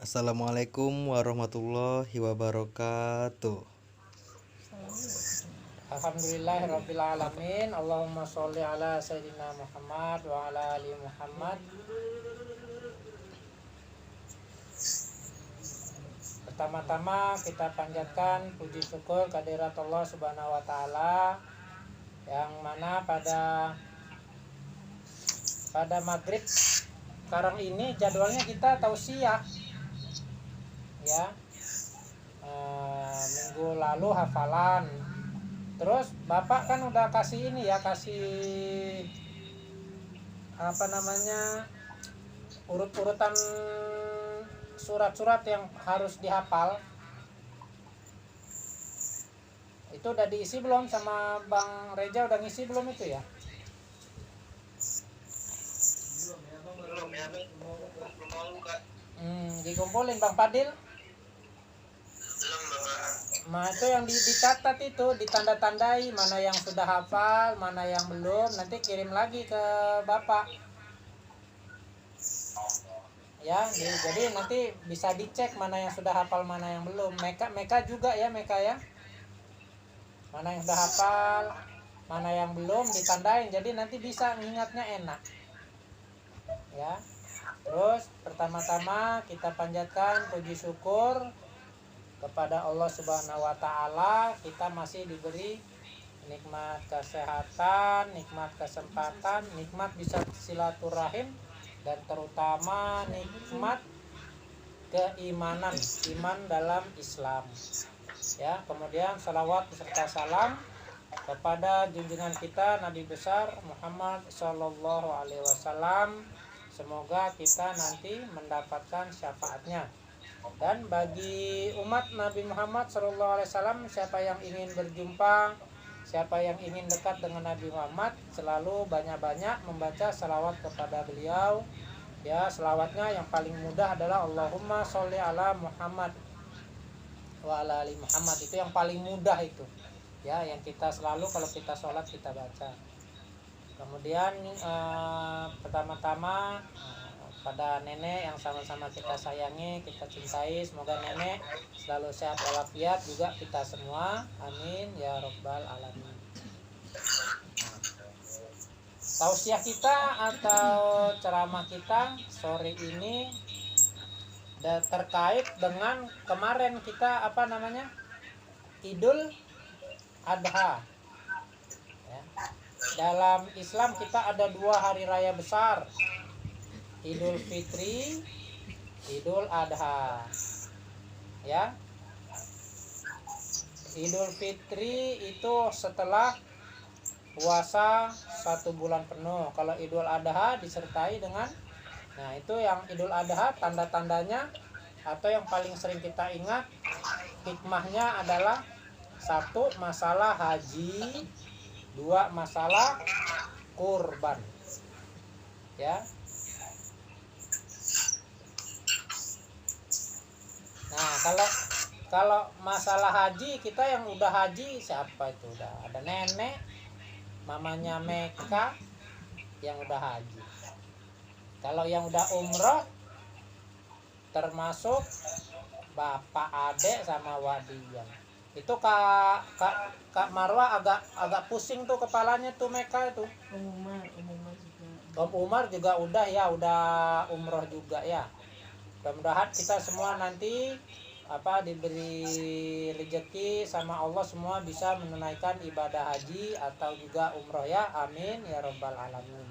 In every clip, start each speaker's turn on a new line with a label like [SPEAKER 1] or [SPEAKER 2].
[SPEAKER 1] Assalamualaikum warahmatullahi wabarakatuh.
[SPEAKER 2] Alhamdulillahirrabbilalamin. Allahumma sholli ala Sayyidina Muhammad wa ala ali Muhammad. Pertama-tama kita panjatkan puji syukur kehadirat Allah Subhanahu wa taala, yang mana pada maghrib sekarang ini jadwalnya kita tausiah ya. Minggu lalu hafalan. Terus Bapak kan udah kasih ini ya, kasih urut-urutan surat-surat yang harus dihafal. Itu udah diisi belum sama Bang Reja, udah ngisi belum itu ya?
[SPEAKER 3] Belum ya, belum mau Kak.
[SPEAKER 2] Dikumpulin Bang Fadil.
[SPEAKER 3] Belum Bapak.
[SPEAKER 2] Nah itu yang dicatat itu, ditanda-tandai mana yang sudah hafal, mana yang belum, nanti kirim lagi ke Bapak. Ya, jadi nanti bisa dicek mana yang sudah hafal, mana yang belum. Meka juga ya, Meka ya. Mana yang sudah hafal, mana yang belum ditandain. Jadi nanti bisa mengingatnya enak. Ya. Terus pertama-tama kita panjatkan puji syukur kepada Allah Subhanahu wa taala, kita masih diberi nikmat kesehatan, nikmat kesempatan, nikmat bisa silaturahim, dan terutama nikmat keimanan, iman dalam Islam. Ya, kemudian salawat beserta salam kepada junjungan kita Nabi besar Muhammad sallallahu alaihi wasallam. Semoga kita nanti mendapatkan syafaatnya. Dan bagi umat Nabi Muhammad SAW, siapa yang ingin berjumpa, siapa yang ingin dekat dengan Nabi Muhammad, selalu banyak-banyak membaca salawat kepada beliau. Ya, salawatnya yang paling mudah adalah Allahumma sholli ala Muhammad wa ala ali Muhammad. Itu yang paling mudah itu. Ya, yang kita selalu kalau kita sholat kita baca. Kemudian pertama-tama pada nenek yang sama-sama kita sayangi, kita cintai, semoga nenek selalu sehat walafiat, juga kita semua, amin ya robbal alamin. Tausiah kita atau ceramah kita sore ini terkait dengan kemarin kita Idul Adha ya. Dalam Islam kita ada 2 hari raya besar, Idul Fitri, Idul Adha. Ya. Idul Fitri itu setelah puasa 1 bulan penuh. Kalau Idul Adha disertai dengan, nah itu yang Idul Adha tanda-tandanya atau yang paling sering kita ingat hikmahnya adalah 1 masalah haji, 2 masalah kurban. Ya. Nah, kalau masalah haji, kita yang udah haji siapa itu? Udah ada nenek, mamanya Meka yang udah haji. Kalau yang udah umroh termasuk bapak, adek sama wadian. Itu Kak Marwah agak pusing tuh kepalanya tuh Meka itu. Om Umar juga udah ya, udah umroh juga ya. Mudah-mudahan kita semua nanti diberi rezeki sama Allah, semua bisa menunaikan ibadah haji atau juga umroh ya, amin ya robbal alamin.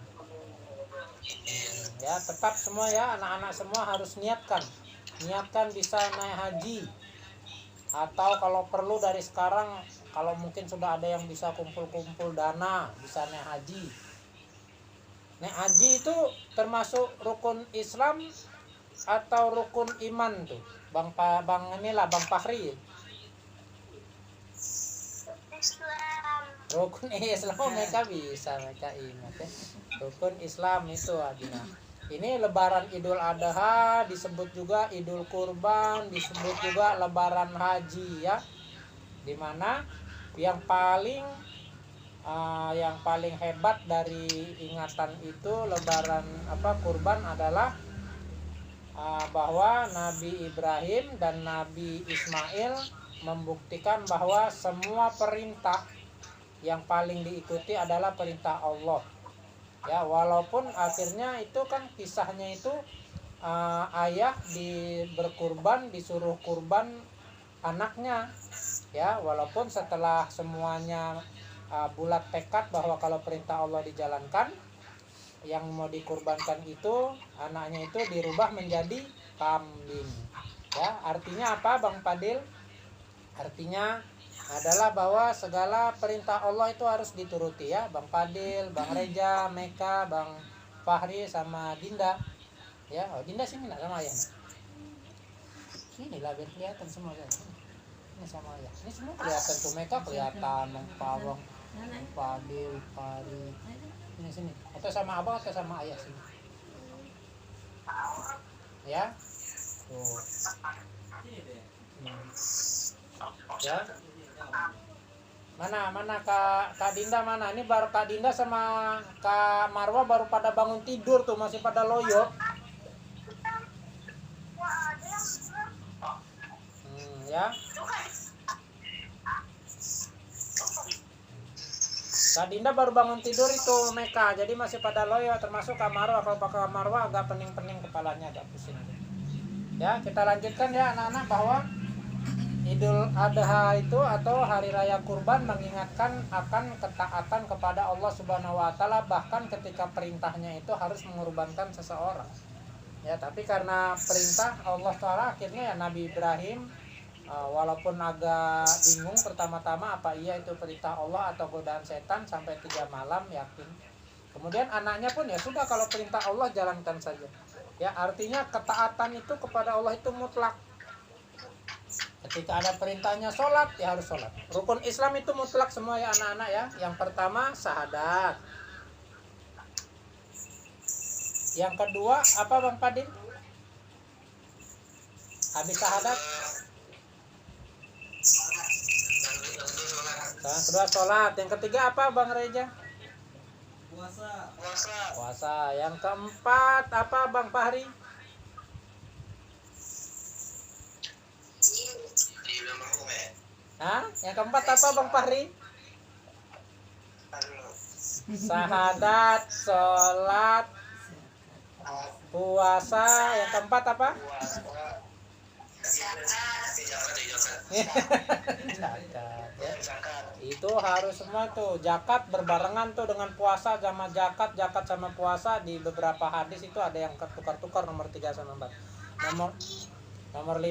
[SPEAKER 2] Ya, tetap semua ya, anak-anak semua harus niatkan bisa naik haji, atau kalau perlu dari sekarang, kalau mungkin sudah ada yang bisa kumpul-kumpul dana bisa naik haji. Naik haji itu termasuk rukun Islam atau rukun iman tuh, Bang Fahri.
[SPEAKER 3] Islam.
[SPEAKER 2] Rukun Islam mereka ingat ya. Rukun Islam itu adina. Ini lebaran Idul Adha, disebut juga Idul Kurban, disebut juga lebaran haji ya. Dimana yang paling hebat dari ingatan itu lebaran kurban adalah bahwa Nabi Ibrahim dan Nabi Ismail membuktikan bahwa semua perintah yang paling diikuti adalah perintah Allah. Ya, walaupun akhirnya itu kan kisahnya itu ayah berkurban, disuruh kurban anaknya. Ya, walaupun setelah semuanya bulat tekad bahwa kalau perintah Allah dijalankan, yang mau dikurbankan itu anaknya itu dirubah menjadi kambing. Ya, artinya apa Bang Fadil? Artinya adalah bahwa segala perintah Allah itu harus dituruti ya, Bang Fadil, Bang Reja, Meka, Bang Fahri sama Dinda. Ya, oh Dinda sini nak sama ayah. Sini lah biar kelihatan semua kan. Ini sama ayah. Ini semua kelihatan tuh, Meka kelihatan, Bang Pawang, Bang Fadil, Fahri. Sini atau sama abang atau sama ayah sini ya tuh ya mana Kak Dinda mana ini baru Kak Dinda sama Kak Marwa baru pada bangun tidur tuh masih pada loyo ya Kak Dinda baru bangun tidur itu Meka, jadi masih pada loyo termasuk Kak Marwa. Kalau Kak Marwa agak pening-pening kepalanya, agak pusing. Ya, kita lanjutkan ya anak-anak bahwa Idul Adha itu atau Hari Raya Kurban mengingatkan akan ketaatan kepada Allah Subhanahu wa taala, bahkan ketika perintahnya itu harus mengorbankan seseorang. Ya, tapi karena perintah Allah Taala akhirnya ya Nabi Ibrahim walaupun agak bingung pertama-tama apa iya itu perintah Allah atau godaan setan sampai 3 malam yakin. Kemudian anaknya pun ya sudah kalau perintah Allah jalankan saja. Ya artinya ketaatan itu kepada Allah itu mutlak. Ketika ada perintahnya sholat ya harus sholat. Rukun Islam itu mutlak semua ya anak-anak ya. Yang pertama syahadat. Yang kedua apa Bang Fadil? Habis syahadat yang kedua sholat. Yang ketiga apa Bang Reja? Puasa. Yang keempat apa Bang Fahri? Hah? Yang keempat apa Bang Fahri? Syahadat, sholat, puasa. Yang keempat apa? Zakat ya. Itu harus semua tuh. Zakat berbarengan tuh dengan puasa sama zakat sama puasa. Di beberapa hadis itu ada yang tukar-tukar nomor 3 sama 4. Nomor 5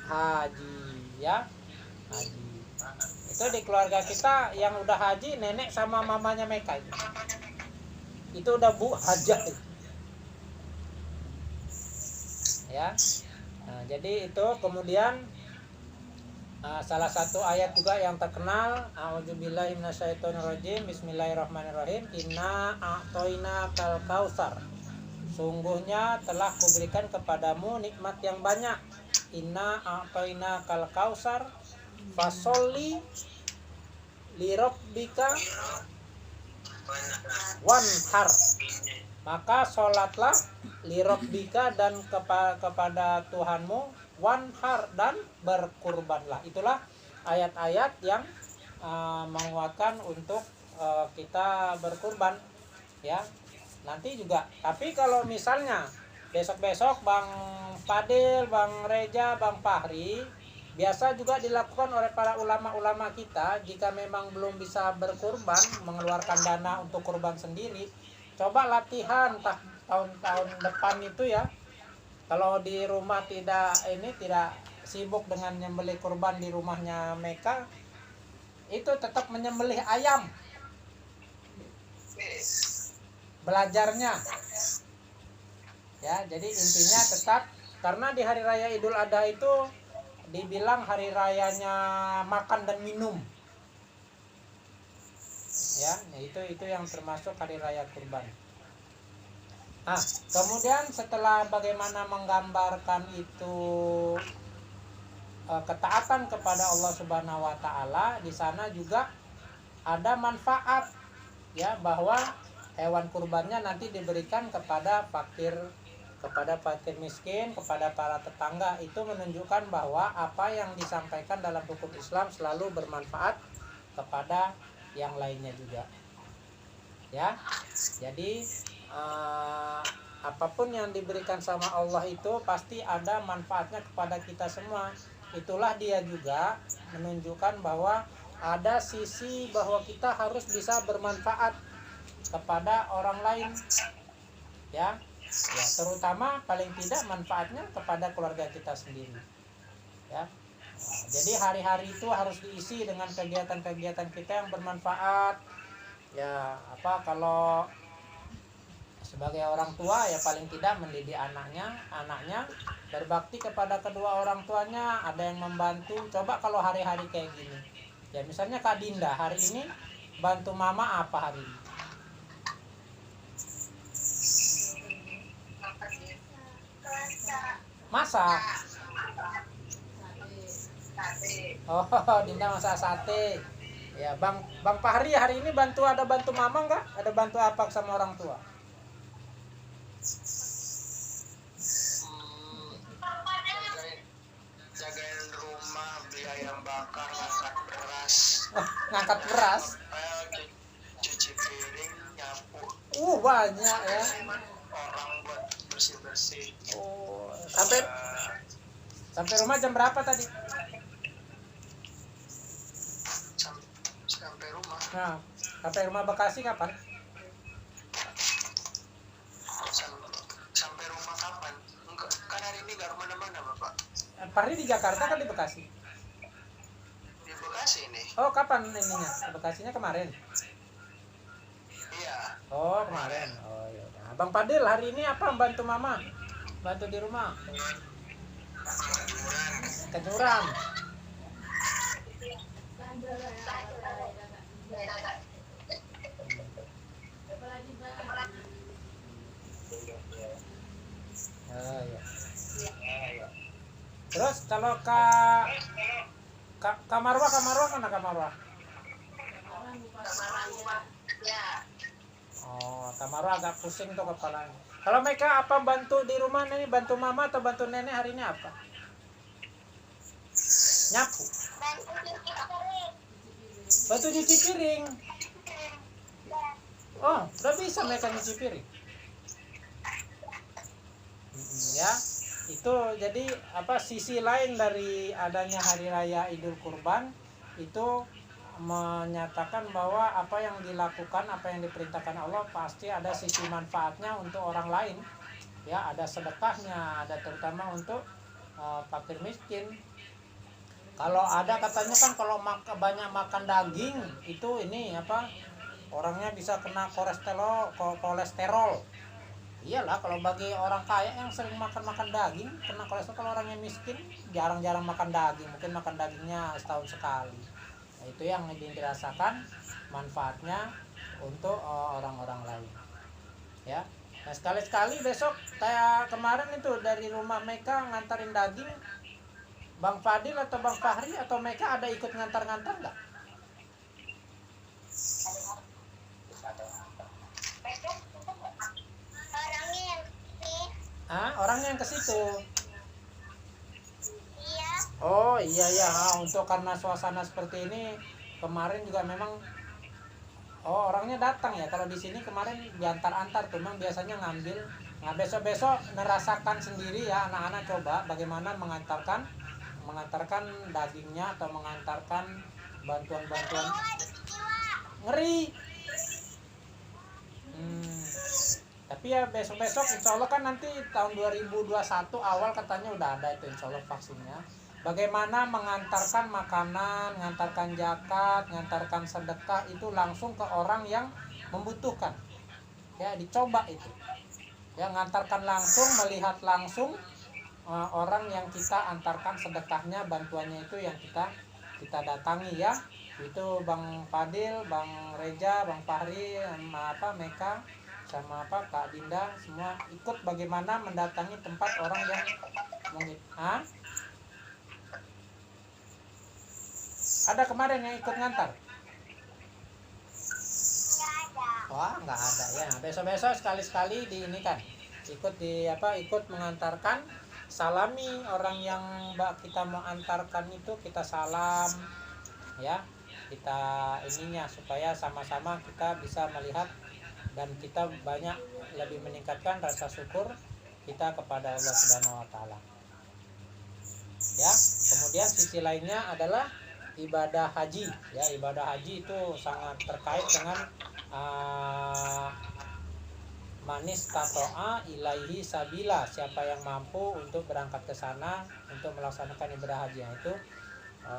[SPEAKER 2] haji ya. Haji. Itu di keluarga kita yang udah haji nenek sama mamanya Meka itu udah Bu hajat ya. Nah, jadi itu kemudian salah satu ayat juga yang terkenal, a'udzubillahi minasyaitonirrajim, bismillahirrahmanirrahim, inna a'toina kal kausar, sungguhnya telah kuberikan kepadamu nikmat yang banyak, inna a'toina kal kausar fasolli lirabbika wanhar, maka sholatlah lirabbika dan kepada Tuhanmu, wanhar dan berkurbanlah. Itulah ayat-ayat yang menguatkan untuk kita berkurban ya. Nanti juga tapi kalau misalnya besok-besok Bang Fadil, Bang Reja, Bang Fahri, biasa juga dilakukan oleh para ulama-ulama kita, jika memang belum bisa berkurban, mengeluarkan dana untuk kurban sendiri, coba latihan tahun-tahun depan itu ya. Kalau di rumah tidak sibuk dengan menyembelih kurban di rumahnya Meka, itu tetap menyembelih ayam. Belajarnya. Ya, jadi intinya tetap karena di hari raya Idul Adha itu dibilang hari rayanya makan dan minum. Ya, itu yang termasuk hari raya kurban. Nah, kemudian setelah bagaimana menggambarkan itu ketaatan kepada Allah Subhanahu wa taala, di sana juga ada manfaat ya, bahwa hewan kurbannya nanti diberikan kepada fakir kepada fakir miskin, kepada para tetangga, itu menunjukkan bahwa apa yang disampaikan dalam hukum Islam selalu bermanfaat kepada yang lainnya juga. Ya, jadi apapun yang diberikan sama Allah itu pasti ada manfaatnya kepada kita semua. Itulah dia juga menunjukkan bahwa ada sisi bahwa kita harus bisa bermanfaat kepada orang lain, ya, terutama paling tidak manfaatnya kepada keluarga kita sendiri, ya. Jadi hari-hari itu harus diisi dengan kegiatan-kegiatan kita yang bermanfaat, ya. Kalau sebagai orang tua ya paling tidak mendidik anaknya berbakti kepada kedua orang tuanya, ada yang membantu. Coba kalau hari-hari kayak gini, ya misalnya Kak Dinda hari ini bantu mama apa hari ini? Masak. Oh, Dinda masak sate. Ya, Bang Fahri hari ini ada bantu mama enggak? Ada bantu apa sama orang tua?
[SPEAKER 3] Jagain rumah, beli ayam bakar, ngangkat beras.
[SPEAKER 2] Ngangkat beras.
[SPEAKER 3] Cuci piring, nyapu.
[SPEAKER 2] Banyak ya.
[SPEAKER 3] Orang buat bersih-bersih.
[SPEAKER 2] Oh, sampai rumah jam berapa tadi?
[SPEAKER 3] Sampai rumah.
[SPEAKER 2] Nah, sampai rumah Bekasi kapan?
[SPEAKER 3] Sampai rumah kapan? Enggak, kan hari ini nggak kemana-mana Bapak.
[SPEAKER 2] Fahri di Jakarta kan di Bekasi?
[SPEAKER 3] Di Bekasi ini.
[SPEAKER 2] Oh, kapan ininya? Ke Bekasinya kemarin?
[SPEAKER 3] Iya.
[SPEAKER 2] Oh, kemarin. Oh, ya udah. Bang Fadil hari ini apa bantu mama? Bantu di rumah? Kejuran. Oh, ya. Terus kalau Kak Marwah mana Kak Marwah? Oh, Kak Marwah agak pusing tuh kepalanya. Kalau mereka apa bantu di rumah nih, bantu mama atau bantu nenek hari ini apa? Nyapu. Bantu cuci piring. Oh, udah bisa mereka cuci piring. Ya, itu jadi sisi lain dari adanya hari raya Idul Kurban itu menyatakan bahwa apa yang dilakukan, apa yang diperintahkan Allah pasti ada sisi manfaatnya untuk orang lain. Ya, ada sedekahnya, ada terutama untuk fakir miskin. Kalau ada katanya kan kalau banyak makan daging itu orangnya bisa kena kolesterol. Iyalah, kalau bagi orang kaya yang sering makan daging kena kolesterol. Kalau orangnya miskin jarang-jarang makan daging, mungkin makan dagingnya setahun sekali. Nah, itu yang dirasakan manfaatnya untuk orang-orang lain, ya. Nah, sekali-sekali besok kayak kemarin itu dari rumah Meka ngantarin daging, Bang Fadil atau Bang Fahri atau Meka ada ikut ngantar-ngantar nggak? Orangnya yang ke situ.
[SPEAKER 3] Iya.
[SPEAKER 2] Oh iya ya, untuk karena suasana seperti ini kemarin juga memang orangnya datang ya. Kalau di sini kemarin diantar-antar tuh, memang biasanya ngambil. Nah, besok-besok merasakan sendiri ya anak-anak, coba bagaimana mengantarkan dagingnya atau mengantarkan bantuan-bantuan. Ngeri. Tapi ya besok-besok insya Allah kan nanti tahun 2021 awal katanya udah ada itu insya Allah vaksinnya. Bagaimana mengantarkan makanan, mengantarkan zakat, mengantarkan sedekah itu langsung ke orang yang membutuhkan. Ya, dicoba itu. Ya, mengantarkan langsung, melihat langsung orang yang kita antarkan sedekahnya, bantuannya itu yang kita datangi ya. Itu Bang Fadil, Bang Reja, Bang Fahri, Meka sama Kak Dinda semua ikut bagaimana mendatangi tempat orang yang mungkin ada kemarin yang ikut ngantar? Wah, nggak ada ya. Besok-besok sekali-sekali di ini kan ikut mengantarkan, salami orang yang kita mau antarkan itu, kita salam ya, kita ininya supaya sama-sama kita bisa melihat dan kita banyak lebih meningkatkan rasa syukur kita kepada Allah Subhanahu wa taala. Ya, kemudian sisi lainnya adalah ibadah haji. Ya, ibadah haji itu sangat terkait dengan manis tato'a ilaihi sabila, siapa yang mampu untuk berangkat ke sana untuk melaksanakan ibadah haji. Itu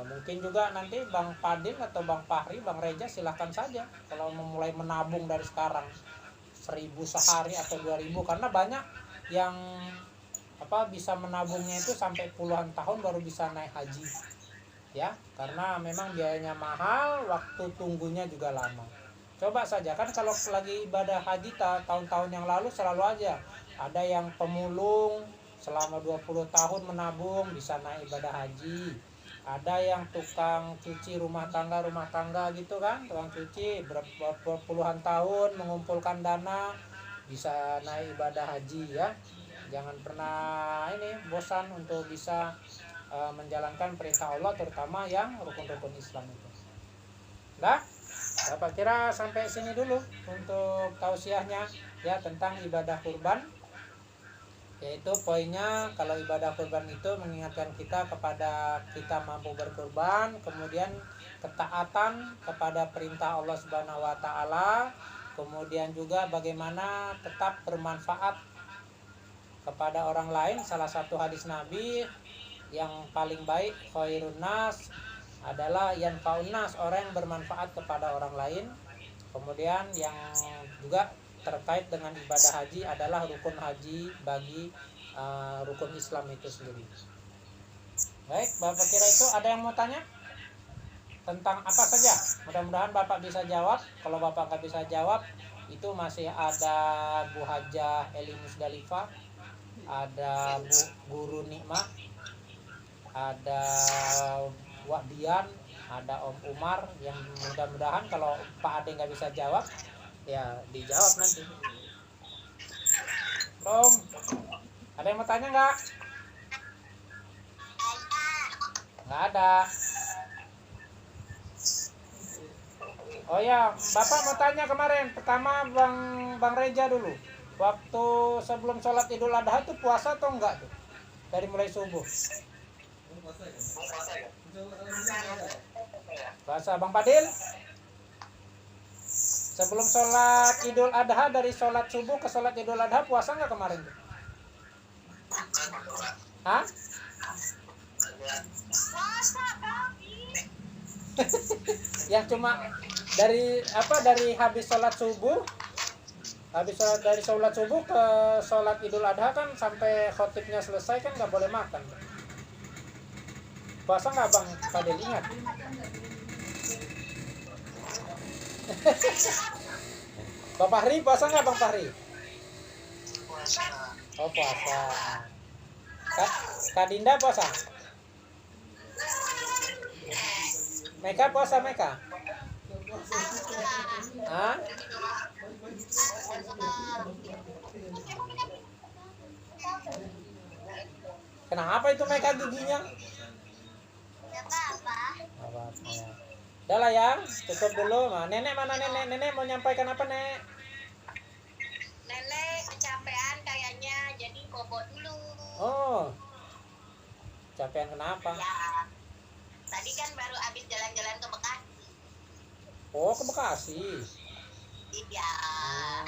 [SPEAKER 2] mungkin juga nanti Bang Padil atau Bang Fahri, Bang Reja silahkan saja kalau memulai menabung dari sekarang 1.000 sehari atau 2.000, karena banyak yang bisa menabungnya itu sampai puluhan tahun baru bisa naik haji ya, karena memang biayanya mahal, waktu tunggunya juga lama. Coba saja kan kalau lagi ibadah haji tahun-tahun yang lalu selalu aja ada yang pemulung selama 20 tahun menabung bisa naik ibadah haji, ada yang tukang cuci rumah tangga gitu kan, tukang cuci berpuluhan tahun mengumpulkan dana bisa naik ibadah haji ya. Jangan pernah bosan untuk bisa menjalankan perintah Allah, terutama yang rukun-rukun Islam itu. Nah, Bapak kira sampai sini dulu untuk tausiahnya ya tentang ibadah kurban. Yaitu poinnya, kalau ibadah kurban itu mengingatkan kita kepada kita mampu berkurban, kemudian ketaatan kepada perintah Allah Subhanahu wa taala, kemudian juga bagaimana tetap bermanfaat kepada orang lain. Salah satu hadis Nabi yang paling baik, khairun nas, adalah yanfa'un nas, orang yang bermanfaat kepada orang lain. Kemudian yang juga terkait dengan ibadah haji adalah rukun haji bagi rukun Islam itu sendiri. Baik, Bapak kira itu ada yang mau tanya tentang apa saja? Mudah-mudahan Bapak bisa jawab. Kalau Bapak nggak bisa jawab, itu masih ada Bu Hajah Eli Musdalifah, ada Bu Guru Nikmah, ada Wak Dian, ada Om Umar, yang mudah-mudahan kalau Pak Ade nggak bisa jawab ya dijawab nanti. Om, ada yang mau tanya nggak? Nggak ada. Oh ya, Bapak mau tanya kemarin. Pertama Bang Reja dulu. Waktu sebelum sholat Idul Adha itu puasa atau enggak tuh? Dari mulai subuh. Puasa. Bang Padil? Sebelum sholat Idul Adha, dari sholat subuh ke sholat Idul Adha, puasa enggak kemarin tuh? Hah? Yang cuma dari habis sholat subuh, dari sholat subuh ke sholat Idul Adha kan sampai khotibnya selesai kan nggak boleh makan. Puasa nggak Bang Padil, ingat? Bang Fahri puasa nggak Bang Fahri? Oh puasa. Kak Dinda puasa? Meka puasa Meka? Hah? Kenapa itu Meka giginya? Apa-apa. Udah lah ya, cukup dulu. Nah, nenek mana nenek? Nenek mau nyampaikan apa nek?
[SPEAKER 4] Nenek kecapean kayaknya, jadi bobo dulu.
[SPEAKER 2] Oh, kecapean kenapa?
[SPEAKER 4] Ya, tadi kan baru habis jalan-jalan ke Bekasi.
[SPEAKER 2] Oh, ke Bekasi.
[SPEAKER 4] Iya.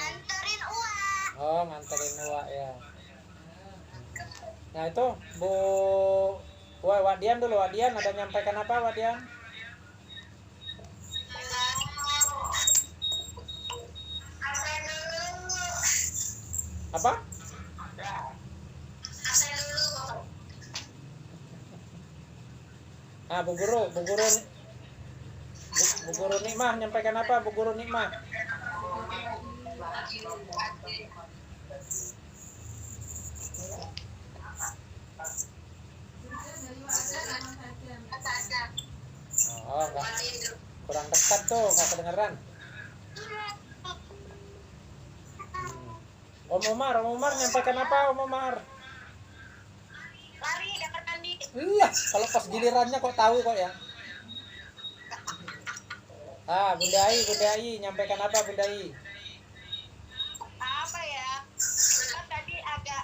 [SPEAKER 4] Anterin uang.
[SPEAKER 2] Oh, nganterin Wak ya. Nah itu Bu Wadian dulu. Wadian ada nyampaikan apa Wadian? Apa? Nah Bu Guru Nikmah nyampaikan apa Bu Guru Nikmah? Oh enggak, kurang dekat tuh, nggak kedengeran. Om Umar nyampaikan apa Om Umar?
[SPEAKER 4] Lari kamar mandi.
[SPEAKER 2] Iya, kalau pas gilirannya kok tahu kok ya. Bunda Ai, nyampaikan apa Bunda Ai?
[SPEAKER 4] Apa ya? Kan tadi agak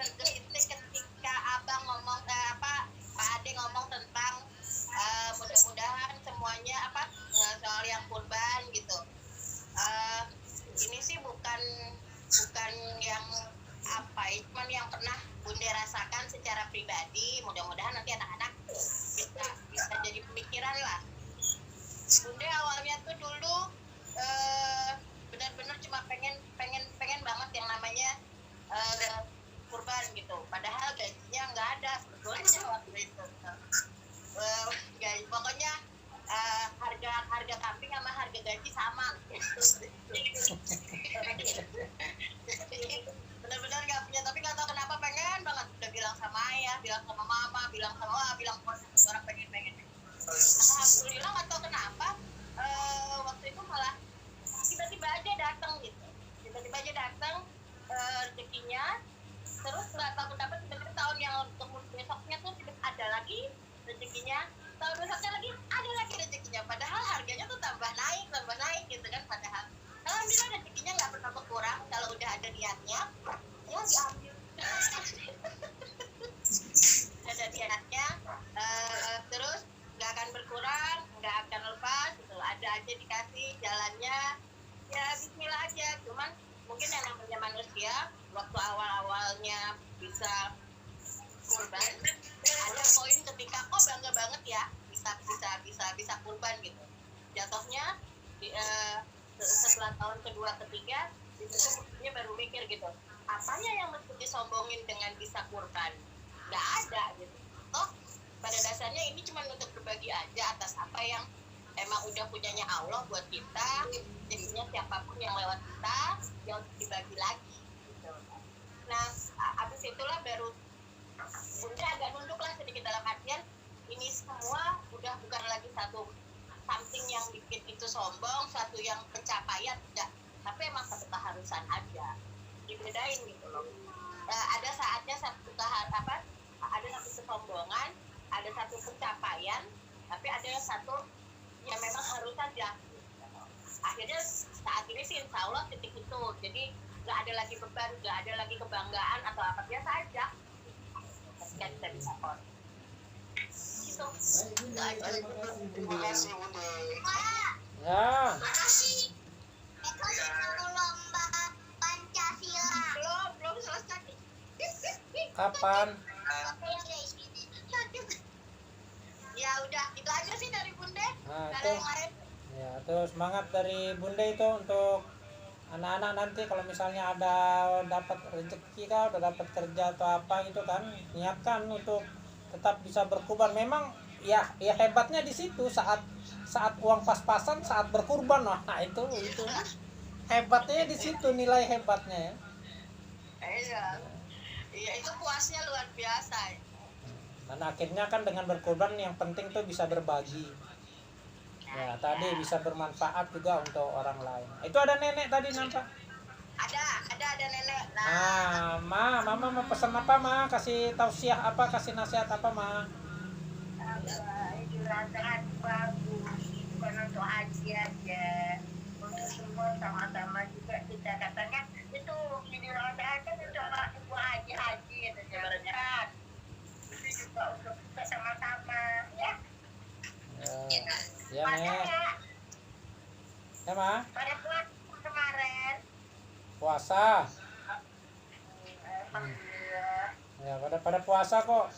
[SPEAKER 4] tergelitik ketika abang ngomong Pak Ade ngomong tentang mudah-mudahan semuanya soal yang kurban gitu. Ini sih bukan yang cuman yang pernah Bunda rasakan secara pribadi. Mudah-mudahan nanti anak-anak bisa jadi pemikiran lah. Bunda awalnya tuh dulu benar-benar cuma pengen banget yang namanya kurban gitu. Padahal gajinya nggak ada sebetulnya waktu itu. Pokoknya harga kambing sama harga gaji sama. Benar-benar nggak punya, tapi nggak tahu kenapa pengen banget. Udah bilang sama ayah, bilang sama mama, bilang orang pengen. Alhamdulillah nggak tahu kenapa waktu itu malah tiba-tiba aja datang gitu. Rezekinya. Terus nggak tahu kenapa tiba-tiba tahun yang besoknya tuh ada lagi rezekinya. Tahun besoknya lagi ada lagi rezekinya. Padahal harganya tuh tambah naik gitu kan. Padahal alhamdulillah rezekinya nggak pernah berkurang. Kalau udah ada niatnya, ya diambil. Ada niatnya, terus nggak akan berkurang, nggak akan lepas gitu. Ada aja dikasih jalannya, ya bismillah aja. Cuman mungkin yang namanya manusia waktu awalnya bisa kurban, ada poin ketika bangga banget ya bisa kurban gitu. Jatuhnya setelah tahun kedua ketiga itu mestinya baru mikir gitu, apanya yang mesti disombongin dengan bisa kurban? Nggak ada gitu. Toh pada dasarnya ini cuma untuk berbagi aja atas apa yang emang udah punyanya Allah buat kita. Jadinya siapapun yang lewat kita yang dibagi lagi gitu. Nah abis itulah baru Bunda agak nunduk lah sedikit dalam artian ini semua udah bukan lagi satu something yang bikin itu sombong, satu yang pencapaian, enggak, tapi emang satu keharusan aja, dibedain gitu loh. Ada saatnya ada satu kesombongan, ada satu pencapaian, tapi ada yang satu yang memang harus saja. Akhirnya saat ini sih insya Allah titik itu, jadi nggak ada lagi beban, nggak ada lagi kebanggaan atau apa, biasa aja. Kan kita bisa kon. Itu aja.
[SPEAKER 3] Terima kasih Bunda.
[SPEAKER 2] Ya.
[SPEAKER 4] Makasih. Mau lomba Pancasila. Belum selesai.
[SPEAKER 2] Kapan?
[SPEAKER 4] Ya udah, itu aja sih dari Bunda.
[SPEAKER 2] Nah,
[SPEAKER 4] Gak ada
[SPEAKER 2] itu.
[SPEAKER 4] yang lain.
[SPEAKER 2] Ya, terus semangat dari Bunda itu untuk anak-anak nanti kalau misalnya ada dapat rezeki kah, udah dapat kerja atau apa gitu kan, niatkan untuk tetap bisa berkurban. Memang ya hebatnya di situ saat uang pas-pasan saat berkurban. Nah, itu hebatnya di situ, nilai hebatnya ya.
[SPEAKER 4] Iya, itu puasnya luar biasa.
[SPEAKER 2] Dan akhirnya kan dengan berkorban yang penting tuh bisa berbagi. Ya, tadi bisa bermanfaat juga untuk orang lain. Itu ada nenek tadi nampak.
[SPEAKER 4] Ada nenek.
[SPEAKER 2] Mama mau pesan apa, Ma? Kasih tausiah apa, kasih nasihat apa, Ma?
[SPEAKER 5] Idul Adha bagus, bukan untuk haji aja, untuk semua sama-sama juga kita katanya itu Idul Adha kan untuk ibu haji itu sebenarnya kan, itu juga untuk kita sama-sama ya.
[SPEAKER 2] Ya, Nek. Ya, Ma.
[SPEAKER 5] Pada puasa kemarin.
[SPEAKER 2] Puasa.
[SPEAKER 5] Alhamdulillah.
[SPEAKER 2] Ya, pada puasa kok.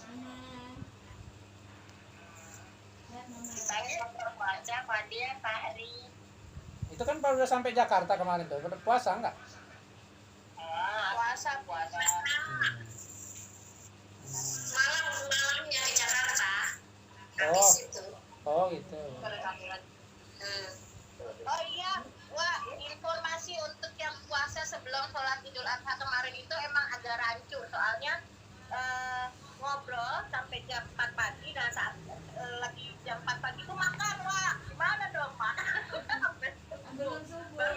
[SPEAKER 5] Saya berpuasa pada Fahri.
[SPEAKER 2] Itu kan baru udah sampai Jakarta kemarin tuh. Pada puasa enggak?
[SPEAKER 4] Puasa. Malamnya di Jakarta.
[SPEAKER 2] Oh. Oh, gitu.
[SPEAKER 4] Oh iya, wah, informasi untuk yang puasa sebelum sholat Idul Adha kemarin itu emang agak rancu, soalnya ngobrol sampai jam 4 pagi, dan saat lagi jam 4 pagi itu makan, wah, gimana dong, Mak?
[SPEAKER 6] Belum subuh.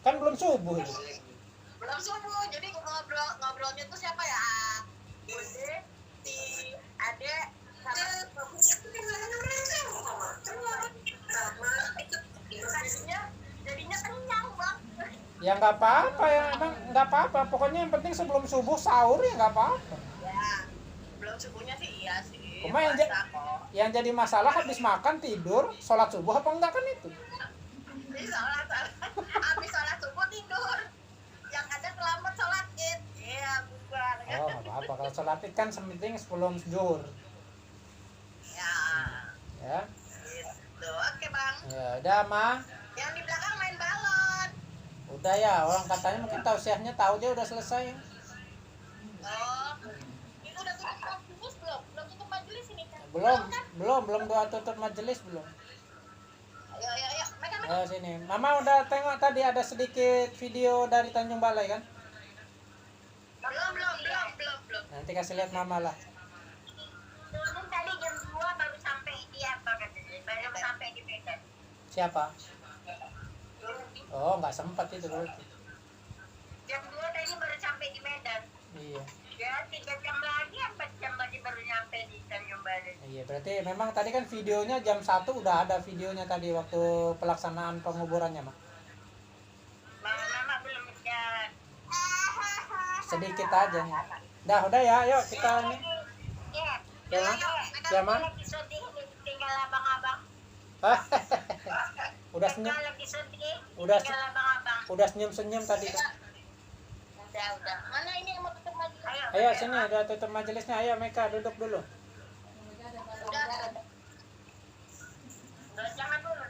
[SPEAKER 2] Kan belum subuh itu.
[SPEAKER 4] Belum subuh, jadi ngobrolnya tuh siapa ya? Bude, si Ade, jadinya kenyang bang.
[SPEAKER 2] Ya nggak apa-apa ya, emang nggak apa-apa. Pokoknya yang penting sebelum subuh sahur ya nggak apa-apa.
[SPEAKER 4] Ya, belum subuhnya sih iya sih.
[SPEAKER 2] Cuma yang jadi masalah habis makan tidur, sholat subuh apa enggak kan itu?
[SPEAKER 4] Habis sholat subuh tidur. Yang ada terlambat sholat id. Iya bukan.
[SPEAKER 2] Oh nggak apa-apa, kalau sholat id kan penting sebelum zuhur.
[SPEAKER 4] Ya.
[SPEAKER 2] Ya,
[SPEAKER 4] Gitu. Oke bang.
[SPEAKER 2] ya udah mah.
[SPEAKER 4] Yang di belakang main balon.
[SPEAKER 2] Udah ya, orang katanya mungkin tausiahnya tahu dia udah selesai.
[SPEAKER 4] Oh. Itu udah tutup majelis belum? Belum tutup majelis ini kan?
[SPEAKER 2] Belum doa tutup majelis belum.
[SPEAKER 4] Ayo. Mereka.
[SPEAKER 2] Ya sini. Mama udah tengok tadi ada sedikit video dari Tanjung Balai kan?
[SPEAKER 4] Belum.
[SPEAKER 2] Nanti kasih lihat Mama lah.
[SPEAKER 5] Turun tadi jam 2 baru sampai di apa katanya? Baru sampai di Medan.
[SPEAKER 2] Siapa? Oh, nggak sempat itu berarti.
[SPEAKER 5] Jam 2 tadi baru sampai di Medan.
[SPEAKER 2] Iya.
[SPEAKER 5] Ya 3 jam lagi 4 jam lagi baru nyampe di Tanjung Balai.
[SPEAKER 2] Iya, berarti memang tadi kan videonya jam 1 udah ada videonya tadi waktu pelaksanaan penguburannya, Mak.
[SPEAKER 5] Mama belum lihat.
[SPEAKER 2] Sedikit aja nih. Udah ya, yuk kita nih.
[SPEAKER 5] Ya.
[SPEAKER 2] Ya, Mak. Ya, Mak.
[SPEAKER 5] Lagi syuting tinggal abang-abang.
[SPEAKER 2] Udah senyum,
[SPEAKER 5] Lagi syuting
[SPEAKER 2] Udah.
[SPEAKER 5] tinggal abang-abang.
[SPEAKER 2] udah senyum-senyum tadi kan.
[SPEAKER 4] Udah. Mana ini yang mau tutup majelis?
[SPEAKER 2] Ayo sini, udah tutup majelisnya. Ayo Meka duduk dulu.
[SPEAKER 4] Udah.
[SPEAKER 5] Jangan dulu.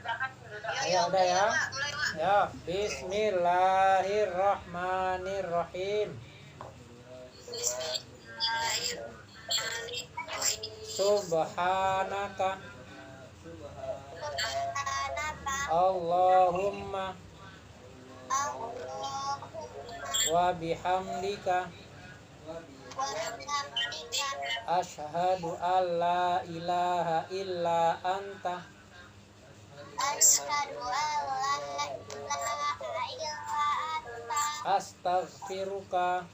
[SPEAKER 2] Ayo udah ya.
[SPEAKER 4] Mulai Mak.
[SPEAKER 2] Ya, bismillahirrahmanirrahim. Subhanaka Allahumma wa bihamdika asyhadu an la ilaha illa anta astaghfiruka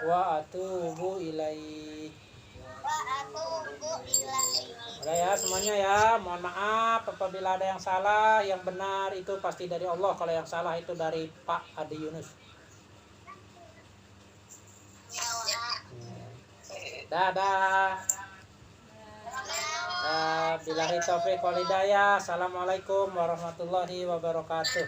[SPEAKER 2] wa atubu ilaih. Udah ya semuanya ya, mohon maaf apabila ada yang salah. Yang benar itu pasti dari Allah, kalau yang salah itu dari Pak Adi Yunus. Dadah. Billahi taufiq wal hidayah. Assalamualaikum warahmatullahi wabarakatuh.